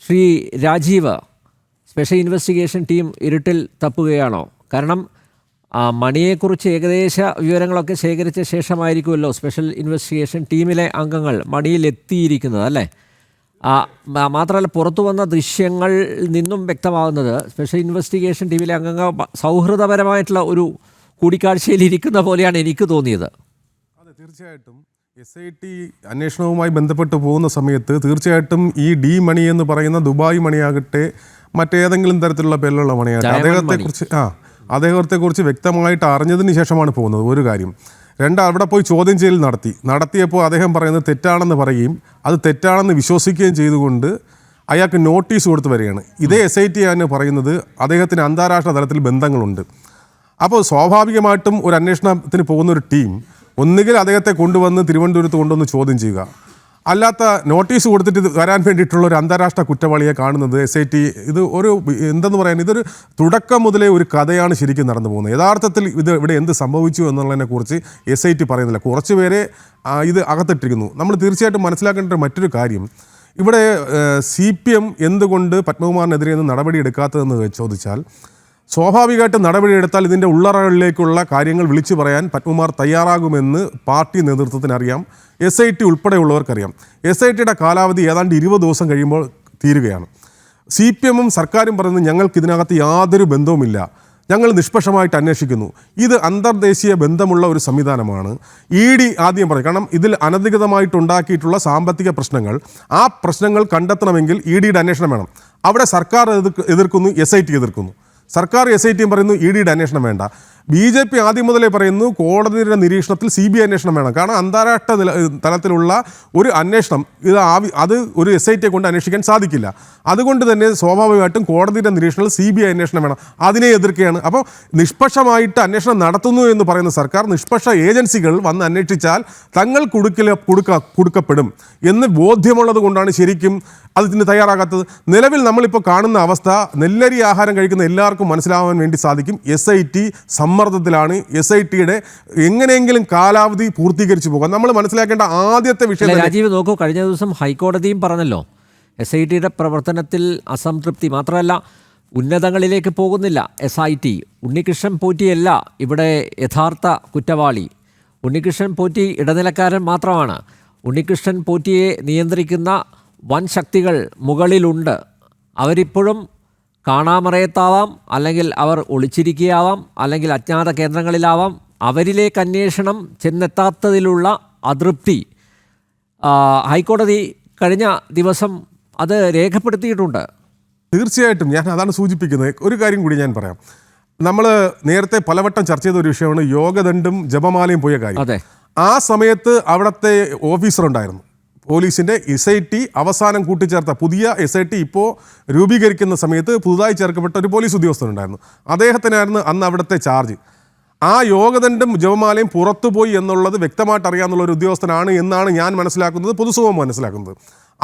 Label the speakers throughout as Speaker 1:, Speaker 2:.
Speaker 1: Shri Rajeev, special investigation team ഇരുട്ടിൽ തപ്പുകയാണോ? കാരണം മണിയെക്കുറിച്ച് ഏകദേശ വിവരങ്ങളൊക്കെ ശേഖരിച്ച ശേഷമായിരിക്കുമല്ലോ സ്പെഷ്യൽ ഇൻവെസ്റ്റിഗേഷൻ ടീമിലെ അംഗങ്ങൾ മണിയിലെത്തിയിരിക്കുന്നത്, അല്ലേ? മാത്രമല്ല, പുറത്തു വന്ന ദൃശ്യങ്ങളിൽ നിന്നും വ്യക്തമാകുന്നത് സ്പെഷ്യൽ ഇൻവെസ്റ്റിഗേഷൻ ടീമിലെ അംഗങ്ങൾ സൗഹൃദപരമായിട്ടുള്ള ഒരു കൂടിക്കാഴ്ചയിലിരിക്കുന്ന പോലെയാണ് എനിക്ക് തോന്നിയത്.
Speaker 2: അതെ, തീർച്ചയായിട്ടും SIT അന്വേഷണവുമായി ബന്ധപ്പെട്ട് പോകുന്ന സമയത്ത് തീർച്ചയായിട്ടും ഈ ഡി മണി എന്ന് പറയുന്ന ദുബായ് മണിയാകട്ടെ മറ്റേതെങ്കിലും തരത്തിലുള്ള പേരിലുള്ള മണിയാകട്ടെ അദ്ദേഹത്തെക്കുറിച്ച് വ്യക്തമായിട്ട് അറിഞ്ഞതിന് ശേഷമാണ് പോകുന്നത്. ഒരു കാര്യം. അവിടെ പോയി ചോദ്യം ചെയ്യൽ നടത്തിയപ്പോൾ അദ്ദേഹം പറയുന്നത് തെറ്റാണെന്ന് പറയുകയും അത് തെറ്റാണെന്ന് വിശ്വസിക്കുകയും ചെയ്തുകൊണ്ട് അയാൾക്ക് നോട്ടീസ് കൊടുത്ത് വരികയാണ്. ഇതേ SIT ആണ് പറയുന്നത് അദ്ദേഹത്തിന് അന്താരാഷ്ട്ര തലത്തിൽ ബന്ധങ്ങളുണ്ട്. അപ്പോൾ സ്വാഭാവികമായിട്ടും ഒരു അന്വേഷണത്തിന് പോകുന്ന ഒരു ടീം ഒന്നുകിൽ അദ്ദേഹത്തെ കൊണ്ടുവന്ന് തിരുവനന്തപുരത്ത് കൊണ്ടുവന്ന് ചോദ്യം ചെയ്യുക, അല്ലാത്ത നോട്ടീസ് കൊടുത്തിട്ട് വരാൻ വേണ്ടിയിട്ടുള്ള ഒരു അന്താരാഷ്ട്ര കുറ്റവാളിയെ കാണുന്നത് SIT ഇത് ഒരു എന്തെന്ന് പറയാൻ ഇതൊരു തുടക്കം മുതലേ ഒരു കഥയാണ് ശരിക്കും നടന്നു പോകുന്നത്. യഥാർത്ഥത്തിൽ ഇവിടെ എന്ത് സംഭവിച്ചു എന്നുള്ളതിനെക്കുറിച്ച് SIT പറയുന്നില്ല. കുറച്ച് പേരെ ഇത് അകത്തിട്ടിരിക്കുന്നു. നമ്മൾ തീർച്ചയായിട്ടും മനസ്സിലാക്കേണ്ട മറ്റൊരു കാര്യം, ഇവിടെ CPM എന്തുകൊണ്ട് പത്മകുമാറിനെതിരെ നടപടിയെടുക്കാത്തതെന്ന് ചോദിച്ചാൽ, സ്വാഭാവികമായിട്ട് നടപടിയെടുത്താൽ ഇതിൻ്റെ ഉള്ളറകളിലേക്കുള്ള കാര്യങ്ങൾ വിളിച്ചു പറയാൻ പത്മകുമാർ തയ്യാറാകുമെന്ന് പാർട്ടി നേതൃത്വത്തിനറിയാം, SIT ഉൾപ്പെടെയുള്ളവർക്കറിയാം. SITയുടെ കാലാവധി ഏതാണ്ട് 20 ദിവസം കഴിയുമ്പോൾ തീരുകയാണ്. CPMും സർക്കാരും പറയുന്നത് ഞങ്ങൾക്ക് ഇതിനകത്ത് യാതൊരു ബന്ധവുമില്ല, ഞങ്ങൾ നിഷ്പക്ഷമായിട്ട് അന്വേഷിക്കുന്നു. ഇത് അന്തർദേശീയ ബന്ധമുള്ള ഒരു സംവിധാനമാണ്. ED ആദ്യം പറയും, കാരണം ഇതിൽ അനധികൃതമായിട്ടുണ്ടാക്കിയിട്ടുള്ള സാമ്പത്തിക പ്രശ്നങ്ങൾ, ആ പ്രശ്നങ്ങൾ കണ്ടെത്തണമെങ്കിൽ EDയുടെ അന്വേഷണം വേണം. അവിടെ സർക്കാർ എതിർക്കുന്നു, SIT എതിർക്കുന്നു. സർക്കാർ SITയും പറയുന്നു EDയുടെ അന്വേഷണം വേണ്ട. BJP ആദ്യം മുതലേ പറയുന്നു കോടതിയുടെ നിരീക്ഷണത്തിൽ CBI അന്വേഷണം വേണം. കാരണം അന്താരാഷ്ട്ര തലത്തിലുള്ള ഒരു അന്വേഷണം അത് ഒരു SITയെ കൊണ്ട് അന്വേഷിക്കാൻ സാധിക്കില്ല. അതുകൊണ്ട് തന്നെ സ്വാഭാവികമായിട്ടും കോടതിയുടെ നിരീക്ഷണത്തിൽ CBI അന്വേഷണം വേണം. അതിനെ എതിർക്കുകയാണ്. അപ്പോൾ നിഷ്പക്ഷമായിട്ട് അന്വേഷണം നടത്തുന്നു എന്ന് പറയുന്ന സർക്കാർ, നിഷ്പക്ഷ ഏജൻസികൾ വന്ന് അന്വേഷിച്ചാൽ തങ്ങൾ കൊടുക്കപ്പെടും എന്ന് ബോധ്യമുള്ളത് കൊണ്ടാണ് ശരിക്കും അതിന് തയ്യാറാകാത്തത്. നിലവിൽ നമ്മളിപ്പോൾ കാണുന്ന അവസ്ഥ നെല്ലരി ആഹാരം കഴിക്കുന്ന എല്ലാവർക്കും മനസ്സിലാവാൻ വേണ്ടി സാധിക്കും. SIT സമ്മർദ്ദത്തിലാണ്. SITയുടെ എങ്ങനെയെങ്കിലും കാലാവധി പൂർത്തീകരിച്ചു പോകാം. നമ്മൾ മനസ്സിലാക്കേണ്ട ആദ്യത്തെ വിഷയം,
Speaker 1: രാജീവ് നോക്കൂ, കഴിഞ്ഞ ദിവസം ഹൈക്കോടതിയും പറഞ്ഞല്ലോ SITയുടെ പ്രവർത്തനത്തിൽ അസംതൃപ്തി. മാത്രമല്ല, ഉന്നതങ്ങളിലേക്ക് പോകുന്നില്ല SIT. ഉണ്ണികൃഷ്ണൻ പോറ്റിയല്ല ഇവിടെ യഥാർത്ഥ കുറ്റവാളി. ഉണ്ണികൃഷ്ണൻ പോറ്റി ഇടനിലക്കാരൻ മാത്രമാണ്. ഉണ്ണികൃഷ്ണൻ പോറ്റിയെ നിയന്ത്രിക്കുന്ന വൻ ശക്തികൾ മുകളിലുണ്ട്. അവരിപ്പോഴും കാണാമറയത്താവാം, അല്ലെങ്കിൽ അവർ ഒളിച്ചിരിക്കുകയാവാം, അല്ലെങ്കിൽ അജ്ഞാത കേന്ദ്രങ്ങളിലാവാം. അവരിലേക്ക് അന്വേഷണം ചെന്നെത്താത്തതിലുള്ള അതൃപ്തി ഹൈക്കോടതി കഴിഞ്ഞ ദിവസം അത് രേഖപ്പെടുത്തിയിട്ടുണ്ട്.
Speaker 2: തീർച്ചയായിട്ടും ഞാൻ അതാണ് സൂചിപ്പിക്കുന്നത്. ഒരു കാര്യം കൂടി ഞാൻ പറയാം. നമ്മൾ നേരത്തെ പലവട്ടം ചർച്ച ചെയ്ത ഒരു വിഷയമാണ് യോഗദണ്ഡും ജപമാലയും പോയ കാര്യം.
Speaker 1: അതെ,
Speaker 2: ആ സമയത്ത് അവിടുത്തെ ഓഫീസർ ഉണ്ടായിരുന്നു, പോലീസിൻ്റെ. SIT അവസാനം കൂട്ടിച്ചേർത്ത പുതിയ SIT ഇപ്പോൾ രൂപീകരിക്കുന്ന സമയത്ത് പുതുതായി ചേർക്കപ്പെട്ട ഒരു പോലീസ് ഉദ്യോഗസ്ഥനുണ്ടായിരുന്നു. അദ്ദേഹത്തിനായിരുന്നു അന്ന് അവിടുത്തെ ചാർജ്. ആ യോഗദണ്ഡും ജപമാലയും പുറത്തുപോയി എന്നുള്ളത് വ്യക്തമായിട്ട് അറിയാവുന്ന ഒരു ഉദ്യോഗസ്ഥനാണ് എന്നാണ് ഞാൻ മനസ്സിലാക്കുന്നത്, പൊതുസമൂഹം മനസ്സിലാക്കുന്നത്.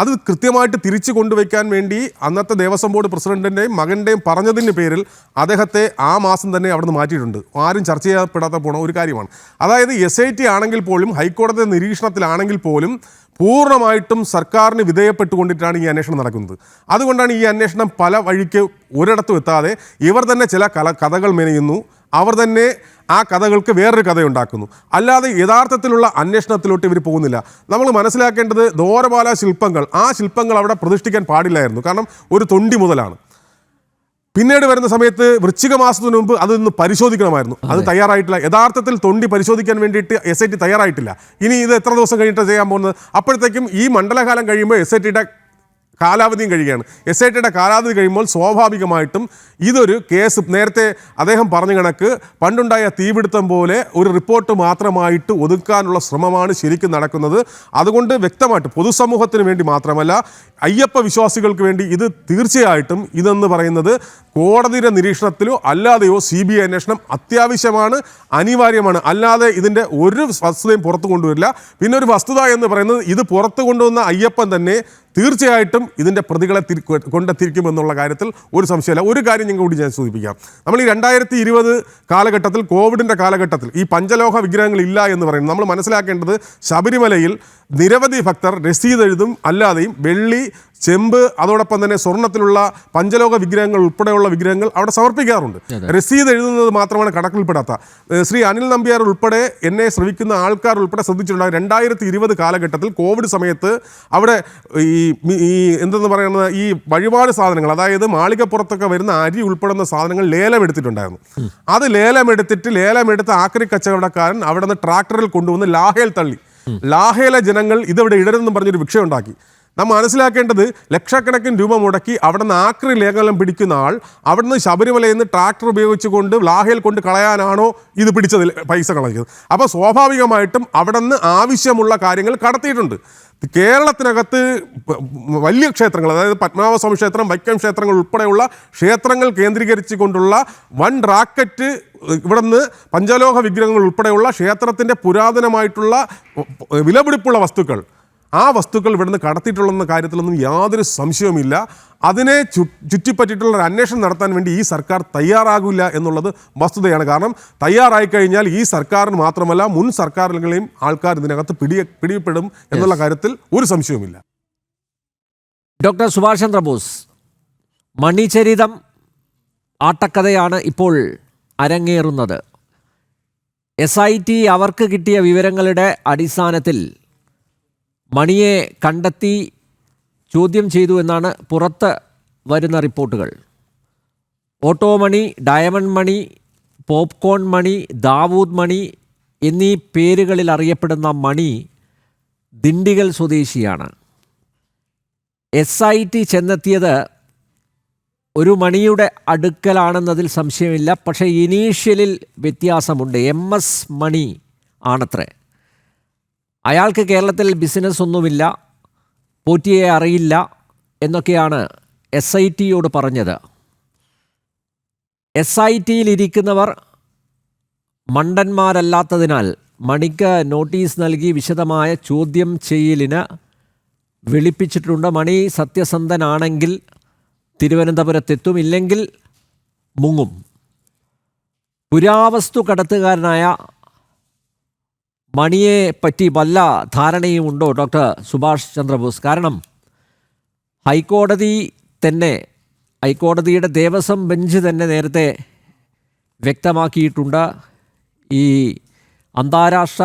Speaker 2: അത് കൃത്യമായിട്ട് തിരിച്ചു കൊണ്ടുവയ്ക്കാൻ വേണ്ടി അന്നത്തെ ദേവസ്വം ബോർഡ് പ്രസിഡന്റിൻ്റെയും മകൻ്റെയും പറഞ്ഞതിൻ്റെ പേരിൽ അദ്ദേഹത്തെ ആ മാസം തന്നെ അവിടെ നിന്ന് മാറ്റിയിട്ടുണ്ട്. ആരും ചർച്ച ചെയ്യപ്പെടാത്ത പോണ ഒരു കാര്യമാണ്. അതായത് SIT ആണെങ്കിൽ പോലും, ഹൈക്കോടതി നിരീക്ഷണത്തിലാണെങ്കിൽ പോലും പൂർണ്ണമായിട്ടും സർക്കാരിന് വിധേയപ്പെട്ടുകൊണ്ടിട്ടാണ് ഈ അന്വേഷണം നടക്കുന്നത്. അതുകൊണ്ടാണ് ഈ അന്വേഷണം പല വഴിക്ക് ഒരിടത്തും എത്താതെ ഇവർ തന്നെ ചില കഥകൾ മെനയുന്നു, അവർ തന്നെ ആ കഥകൾക്ക് വേറൊരു കഥയുണ്ടാക്കുന്നു. അല്ലാതെ യഥാർത്ഥത്തിലുള്ള അന്വേഷണത്തിലോട്ട് ഇവർ പോകുന്നില്ല. നമ്മൾ മനസ്സിലാക്കേണ്ടത് ദ്വാരപാല ശില്പങ്ങൾ, ആ ശില്പങ്ങൾ അവിടെ പ്രതിഷ്ഠിക്കാൻ പാടില്ലായിരുന്നു. കാരണം ഒരു തൊണ്ടി മുതലാണ്. പിന്നീട് വരുന്ന സമയത്ത് വൃശ്ചിക മാസത്തിന് മുമ്പ് അതൊന്ന് പരിശോധിക്കണമായിരുന്നു. അത് തയ്യാറായിട്ടില്ല. യഥാർത്ഥത്തിൽ തൊണ്ടി പരിശോധിക്കാൻ വേണ്ടിയിട്ട് SIT തയ്യാറായിട്ടില്ല. ഇനി ഇത് എത്ര ദിവസം കഴിഞ്ഞിട്ട് ചെയ്യാൻ പോകുന്നത്? അപ്പോഴത്തേക്കും ഈ മണ്ഡലകാലം കഴിയുമ്പോൾ SITയുടെ കാലാവധിയും കഴിയുകയാണ്. SITയുടെ കാലാവധി കഴിയുമ്പോൾ സ്വാഭാവികമായിട്ടും ഇതൊരു കേസ്, നേരത്തെ അദ്ദേഹം പറഞ്ഞ കണക്ക് പണ്ടുണ്ടായ തീപിടുത്തം പോലെ ഒരു റിപ്പോർട്ട് മാത്രമായിട്ട് ഒതുക്കാനുള്ള ശ്രമമാണ് ശരിക്കും നടക്കുന്നത്. അതുകൊണ്ട് വ്യക്തമായിട്ട് പൊതുസമൂഹത്തിന് വേണ്ടി മാത്രമല്ല, അയ്യപ്പ വിശ്വാസികൾക്ക് വേണ്ടി ഇത് തീർച്ചയായിട്ടും ഇതെന്ന് പറയുന്നത് കോടതിയുടെ നിരീക്ഷണത്തിലോ അല്ലാതെയോ CBI അന്വേഷണം അത്യാവശ്യമാണ്, അനിവാര്യമാണ്. അല്ലാതെ ഇതിൻ്റെ ഒരു വസ്തുതയും പുറത്തു കൊണ്ടുവരില്ല. പിന്നെ ഒരു വസ്തുത എന്ന് പറയുന്നത്, ഇത് പുറത്തു കൊണ്ടുവന്ന അയ്യപ്പൻ തന്നെ തീർച്ചയായിട്ടും ഇതിൻ്റെ പ്രതികളെ കൊണ്ടെത്തിരിക്കുമെന്നുള്ള കാര്യത്തിൽ ഒരു സംശയമില്ല. ഒരു കാര്യം കൂടി ഞാൻ സൂചിപ്പിക്കാം. നമ്മൾ ഈ 2020 കാലഘട്ടത്തിൽ, കോവിഡിൻ്റെ കാലഘട്ടത്തിൽ ഈ പഞ്ചലോഹ വിഗ്രഹങ്ങൾ ഇല്ല എന്ന് പറയുന്നത് നമ്മൾ മനസ്സിലാക്കേണ്ടത്, ശബരിമലയിൽ നിരവധി ഭക്തർ രസീത് എഴുതും അല്ലാതെയും വെള്ളി ചെമ്പ്, അതോടൊപ്പം തന്നെ സ്വർണ്ണത്തിലുള്ള പഞ്ചലോക വിഗ്രഹങ്ങൾ ഉൾപ്പെടെയുള്ള വിഗ്രഹങ്ങൾ അവിടെ സമർപ്പിക്കാറുണ്ട്. രസീത് എഴുതുന്നത് മാത്രമാണ് കണക്കിൽപ്പെടാത്ത. ശ്രീ അനിൽ നമ്പ്യാർ ഉൾപ്പെടെ എന്നെ ശ്രമിക്കുന്ന ആൾക്കാർ ഉൾപ്പെടെ ശ്രദ്ധിച്ചിട്ടുണ്ടാകും 2020 കാലഘട്ടത്തിൽ കോവിഡ് സമയത്ത് അവിടെ ഈ എന്തെന്ന് പറയുന്നത് ഈ വഴിപാട് സാധനങ്ങൾ, അതായത് മാളികപ്പുറത്തൊക്കെ വരുന്ന അരി ഉൾപ്പെടുന്ന സാധനങ്ങൾ ലേലം എടുത്തിട്ടുണ്ടായിരുന്നു. അത് ലേലമെടുത്ത ആക്രി കച്ചവടക്കാരൻ അവിടെ നിന്ന് ട്രാക്ടറിൽ കൊണ്ടുവന്ന് ലാഹയിൽ തള്ളി. ലാഹയിലെ ജനങ്ങൾ ഇതവിടെ ഇടരുതെന്ന് പറഞ്ഞൊരു വിഷയം ഉണ്ടാക്കി. നാം മനസ്സിലാക്കേണ്ടത് ലക്ഷക്കണക്കിന് രൂപ മുടക്കി അവിടെ നിന്ന് ആക്രി ലേഖനം പിടിക്കുന്ന ആൾ അവിടെ നിന്ന് ശബരിമലയിൽ നിന്ന് ട്രാക്ടർ ഉപയോഗിച്ചുകൊണ്ട് ലാഹയിൽ കൊണ്ട് കളയാനാണോ ഇത് പിടിച്ചത് പൈസ കളഞ്ഞത്? അപ്പോൾ സ്വാഭാവികമായിട്ടും അവിടെ നിന്ന് ആവശ്യമുള്ള കാര്യങ്ങൾ കടത്തിയിട്ടുണ്ട്. കേരളത്തിനകത്ത് വലിയ ക്ഷേത്രങ്ങൾ, അതായത് പത്മനാഭസ്വാമി ക്ഷേത്രം, വൈക്കം ക്ഷേത്രങ്ങൾ ഉൾപ്പെടെയുള്ള ക്ഷേത്രങ്ങൾ കേന്ദ്രീകരിച്ചു കൊണ്ടുള്ള വൻ റാക്കറ്റ് ഇവിടെ നിന്ന് പഞ്ചലോഹ വിഗ്രഹങ്ങൾ ഉൾപ്പെടെയുള്ള ക്ഷേത്രത്തിൻ്റെ പുരാതനമായിട്ടുള്ള വിലപിടിപ്പുള്ള വസ്തുക്കൾ, ആ വസ്തുക്കൾ ഇവിടുന്ന് കടത്തിയിട്ടുള്ള കാര്യത്തിലൊന്നും യാതൊരു സംശയവുമില്ല. അതിനെ ചുറ്റിപ്പറ്റിയിട്ടുള്ള ഒരു അന്വേഷണം നടത്താൻ വേണ്ടി ഈ സർക്കാർ തയ്യാറാകില്ല എന്നുള്ളത് വസ്തുതയാണ്. കാരണം തയ്യാറായി കഴിഞ്ഞാൽ ഈ സർക്കാരിന് മാത്രമല്ല മുൻ സർക്കാരുകളെയും ആൾക്കാർ ഇതിനകത്ത് പിടിപ്പെടും എന്നുള്ള കാര്യത്തിൽ ഒരു സംശയവുമില്ല.
Speaker 1: ഡോക്ടർ സുഭാഷ് ചന്ദ്രബോസ്, മണിചരിതം ആട്ടക്കഥയാണ് ഇപ്പോൾ അരങ്ങേറുന്നത്. SIT അവർക്ക് കിട്ടിയ വിവരങ്ങളുടെ അടിസ്ഥാനത്തിൽ മണിയെ കണ്ടെത്തി ചോദ്യം ചെയ്തു എന്നാണ് പുറത്ത് വരുന്ന റിപ്പോർട്ടുകൾ. ഓട്ടോ മണി, ഡയമണ്ട് മണി, പോപ്കോൺ മണി, ദാവൂദ് മണി എന്നീ പേരുകളിൽ അറിയപ്പെടുന്ന മണി ദിണ്ടിഗൽ സ്വദേശിയാണ്. SIT ചെന്നെത്തിയത് ഒരു മണിയുടെ അടുക്കലാണെന്നതിൽ സംശയമില്ല. പക്ഷേ ഇനീഷ്യലിൽ വ്യത്യാസമുണ്ട്. MS മണി ആണത്രേ. അയാൾക്ക് കേരളത്തിൽ ബിസിനസ് ഒന്നുമില്ല, പോറ്റിയെ അറിയില്ല എന്നൊക്കെയാണ് SITയോട് പറഞ്ഞത്. SITയിലിരിക്കുന്നവർ മണ്ടന്മാരല്ലാത്തതിനാൽ മണിക്ക് നോട്ടീസ് നൽകി വിശദമായ ചോദ്യം ചെയ്യലിന് വിളിപ്പിച്ചിട്ടുണ്ട്. മണി സത്യസന്ധനാണെങ്കിൽ തിരുവനന്തപുരത്തെത്തും, ഇല്ലെങ്കിൽ മുങ്ങും. പുരാവസ്തു കടത്തുകാരനായ മണിയെ പറ്റി വല്ല ധാരണയും ഉണ്ടോ ഡോക്ടർ സുഭാഷ് ചന്ദ്രബോസ്? കാരണം ഹൈക്കോടതിയുടെ ദേവസ്വം ബെഞ്ച് തന്നെ നേരത്തെ വ്യക്തമാക്കിയിട്ടുണ്ട്, ഈ അന്താരാഷ്ട്ര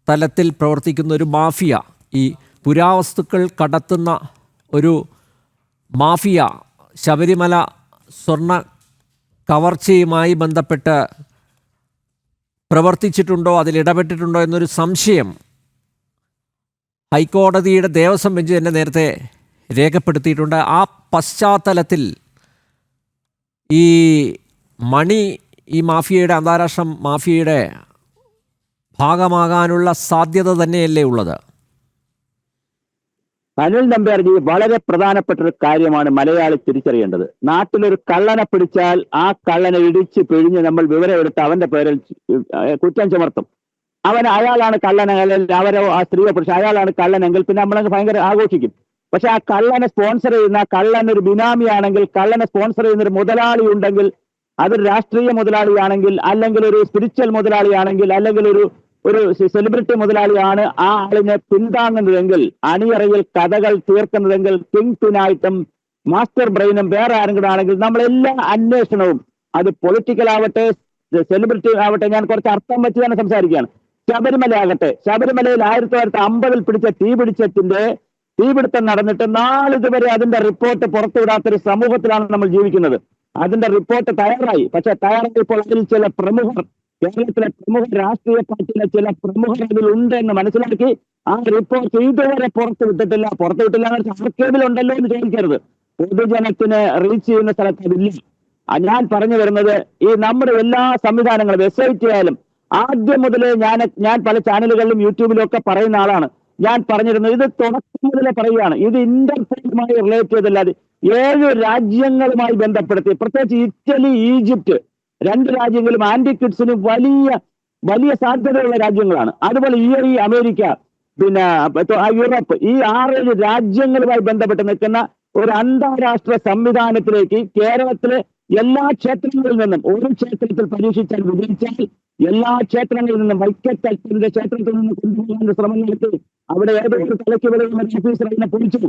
Speaker 1: തലത്തിൽ പ്രവർത്തിക്കുന്ന ഒരു മാഫിയ, ഈ പുരാവസ്തുക്കൾ കടത്തുന്ന ഒരു മാഫിയ ശബരിമല സ്വർണ്ണ കവർച്ചയുമായി ബന്ധപ്പെട്ട് പ്രവർത്തിച്ചിട്ടുണ്ടോ, അതിലിടപെട്ടിട്ടുണ്ടോ എന്നൊരു സംശയം ഹൈക്കോടതിയുടെ ദേവസ്വം ബെഞ്ച് തന്നെ നേരത്തെ രേഖപ്പെടുത്തിയിട്ടുണ്ട്. ആ പശ്ചാത്തലത്തിൽ ഈ മണി ഈ മാഫിയയുടെ, അന്താരാഷ്ട്ര മാഫിയയുടെ ഭാഗമാകാനുള്ള സാധ്യത തന്നെയല്ലേ ഉള്ളത്?
Speaker 3: അനിൽ നമ്പ്യാർജി, വളരെ പ്രധാനപ്പെട്ട ഒരു കാര്യമാണ് മലയാളി തിരിച്ചറിയേണ്ടത്. നാട്ടിലൊരു കള്ളനെ പിടിച്ചാൽ ആ കള്ളനെ ഇടിച്ച് പിഴിഞ്ഞ് നമ്മൾ വിവരമെടുത്ത് അവന്റെ പേരിൽ കുറ്റം ചുമർത്തും. അയാളാണ് കള്ളനെങ്കിൽ, അവരോ ആ സ്ത്രീയെ പിടിച്ച് അയാളാണ് കള്ളനെങ്കിൽ പിന്നെ നമ്മളങ്ങ് ഭയങ്കര ആഘോഷിക്കും. പക്ഷെ ആ കള്ളനെ സ്പോൺസർ ചെയ്യുന്ന, കള്ളൻ ഒരു ബിനാമിയാണെങ്കിൽ, കള്ളനെ സ്പോൺസർ ചെയ്യുന്ന ഒരു മുതലാളി ഉണ്ടെങ്കിൽ, അതൊരു രാഷ്ട്രീയ മുതലാളിയാണെങ്കിൽ, അല്ലെങ്കിൽ ഒരു സ്പിരിച്വൽ മുതലാളിയാണെങ്കിൽ, അല്ലെങ്കിൽ ഒരു സെലിബ്രിറ്റി മുതലാളിയാണ് ആ ആളിനെ പിന്താങ്ങുന്നതെങ്കിൽ, അണിയറയിൽ കഥകൾ തീർക്കുന്നതെങ്കിൽ, കിങ് പിനായിട്ടും മാസ്റ്റർ ബ്രെയിനും വേറെ ആരെങ്കിലും ആണെങ്കിൽ നമ്മളെല്ലാ അന്വേഷണവും, അത് പൊളിറ്റിക്കൽ ആവട്ടെ സെലിബ്രിറ്റി ആവട്ടെ, ഞാൻ കുറച്ച് അർത്ഥം വെച്ച് തന്നെ സംസാരിക്കുകയാണ്. ശബരിമല ആകട്ടെ, ശബരിമലയിൽ 1950 പിടിച്ച തീപിടുത്തം നടന്നിട്ട് നാളിതുവരെ അതിന്റെ റിപ്പോർട്ട് പുറത്തുവിടാത്തൊരു സമൂഹത്തിലാണ് നമ്മൾ ജീവിക്കുന്നത്. അതിന്റെ റിപ്പോർട്ട് തയ്യാറായി, പക്ഷെ തയ്യാറായപ്പോൾ അതിൽ ചില പ്രമുഖർ, കേരളത്തിലെ പ്രമുഖ രാഷ്ട്രീയ പാർട്ടിയിലെ ചില പ്രമുഖർ അതിലുണ്ട് എന്ന് മനസ്സിലാക്കി ആ റിപ്പോർട്ട് ഇതുവരെ പുറത്തുവിട്ടിട്ടില്ല. ആർക്കേബിലുണ്ടല്ലോ എന്ന് ചോദിക്കരുത്, പൊതുജനത്തിന് റീച്ച് ചെയ്യുന്ന സ്ഥലത്ത് അതില്ല. ഞാൻ പറഞ്ഞു വരുന്നത്, ഈ നമ്മുടെ എല്ലാ സംവിധാനങ്ങളും SIT ആയാലും ആദ്യം മുതലേ ഞാൻ പല ചാനലുകളിലും യൂട്യൂബിലും ഒക്കെ പറയുന്ന ആളാണ്. ഞാൻ പറഞ്ഞിരുന്നത്, ഇത് തുടക്കം മുതലേ പറയുകയാണ്, ഇത് ഇന്റർപോളുമായി റിലേറ്റ് ചെയ്തല്ലാതെ 7 രാജ്യങ്ങളുമായി ബന്ധപ്പെടുത്തി, പ്രത്യേകിച്ച് ഇറ്റലി, ഈജിപ്റ്റ് 2 രാജ്യങ്ങളും ആന്റി കിഡ്സിന് വലിയ സാധ്യതയുള്ള രാജ്യങ്ങളാണ്. അതുപോലെ ഈ അമേരിക്ക, പിന്നെ യൂറോപ്പ്, ഈ 6-7 രാജ്യങ്ങളുമായി ബന്ധപ്പെട്ട് നിൽക്കുന്ന ഒരു അന്താരാഷ്ട്ര സംവിധാനത്തിലേക്ക് കേരളത്തിലെ എല്ലാ ക്ഷേത്രങ്ങളിൽ നിന്നും, ഒരു ക്ഷേത്രത്തിൽ പരീക്ഷിച്ചാൽ വിജയിച്ചാൽ എല്ലാ ക്ഷേത്രങ്ങളിൽ നിന്നും, വൈക്കത്തച്ഛന്റെ ക്ഷേത്രത്തിൽ നിന്ന് കൊണ്ടുപോകാൻ ശ്രമം നടത്തി അവിടെ ഏതൊരു തലയ്ക്ക് വിടുന്ന ഓഫീസർ അതിനെ പൊളിച്ചു.